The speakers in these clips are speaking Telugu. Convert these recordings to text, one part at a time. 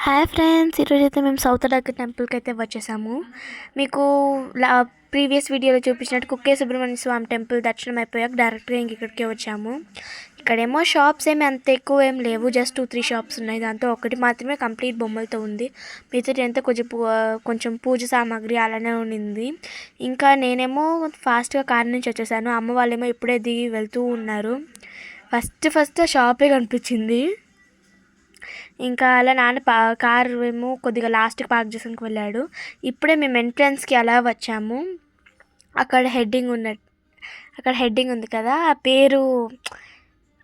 హాయ్ ఫ్రెండ్స్, ఈరోజైతే మేము సౌత్ అడక్క టెంపుల్కి అయితే వచ్చేసాము. మీకు ప్రీవియస్ వీడియోలో చూపించినట్టు కుక్కే సుబ్రహ్మణ్య స్వామి టెంపుల్ దర్శనం అయిపోయాక డైరెక్ట్గా ఇక్కడికే వచ్చాము. ఇక్కడేమో షాప్స్ ఏమి అంత ఎక్కువ ఏం లేవు, జస్ట్ 2-3 షాప్స్ ఉన్నాయి. దాంతో ఒకటి మాత్రమే కంప్లీట్ బొమ్మలతో ఉంది. మిగతా అంతా కొంచెం పూజ సామాగ్రి అలానే ఉండింది. ఇంకా నేనేమో ఫాస్ట్గా కార్ నుంచి వచ్చేసాను. అమ్మ వాళ్ళేమో ఇప్పుడే దిగి వెళ్తూ ఉన్నారు. ఫస్ట్ షాపే కనిపించింది. ఇంకా అలా నాన్న కార్ ఏమో కొద్దిగా లాస్ట్కి పార్క్ చేసుకుని వెళ్ళాడు. ఇప్పుడే మేము ఎంట్రన్స్కి అలా వచ్చాము. అక్కడ హెడ్డింగ్ ఉంది కదా, ఆ పేరు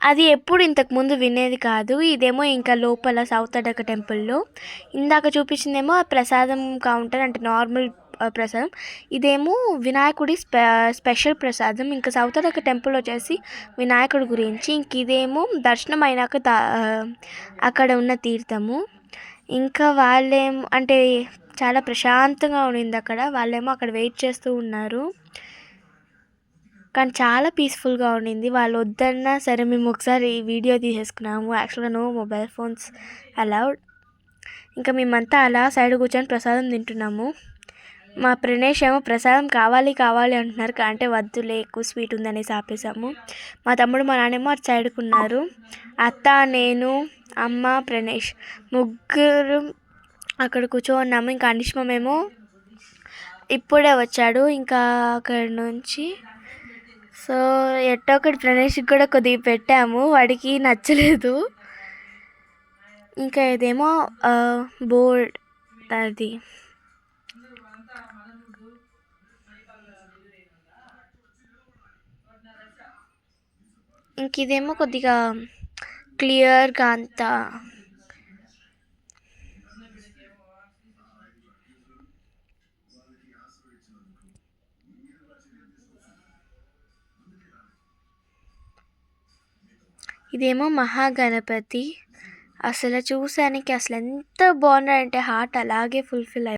అది ఎప్పుడు ఇంతకుముందు వినేది కాదు. ఇదేమో ఇంకా లోపల సౌత్ అడక్క టెంపుల్లో ఇందాక చూపించిందేమో ప్రసాదం కౌంటర్, అంటే నార్మల్ ప్రసాదం. ఇదేమో వినాయకుడి స్పెషల్ ప్రసాదం. ఇంకా సౌత్ అడక్క టెంపుల్ వచ్చేసి వినాయకుడి గురించి. ఇంక ఇదేమో దర్శనం అయినాక అక్కడ ఉన్న తీర్థము. ఇంకా వాళ్ళేమో అంటే చాలా ప్రశాంతంగా ఉండింది అక్కడ. వాళ్ళేమో అక్కడ వెయిట్ చేస్తూ ఉన్నారు, కానీ చాలా పీస్ఫుల్గా ఉండింది. వాళ్ళు వద్దన్నా సరే మేము ఒకసారి వీడియో తీసేసుకున్నాము. యాక్చువల్గా నో మొబైల్ ఫోన్స్ అలౌడ్. ఇంకా మేమంతా అలా సైడ్ కూర్చొని ప్రసాదం తింటున్నాము. మా ప్రణేష్ ఏమో ప్రసాదం కావాలి అంటున్నారు, అంటే వద్దులే ఎక్కువ స్వీట్ ఉందనేసి ఆపేసాము. మా తమ్ముడు మా నాన్నేమో అటు సైడ్కి ఉన్నారు. అత్త, నేను, అమ్మ, ప్రణేష్ ముగ్గురు అక్కడ కూర్చోన్నాము. ఇంకా అనిష్మేమో ఇప్పుడే వచ్చాడు ఇంకా అక్కడి నుంచి. సో ఎట్టో ఒకటి ప్రణేష్కి కూడా కొద్దిగా పెట్టాము, వాడికి నచ్చలేదు. ఇంకా ఇదేమో బోర్డ్, అది ఇంక ఇదేమో కొద్దిగా క్లియర్గా అంతా ఇదేమో మహాగణపతి. అసలు చూసానికి అసలు ఎంత బాగున్నాడంటే హార్ట్ అలాగే ఫుల్ఫిల్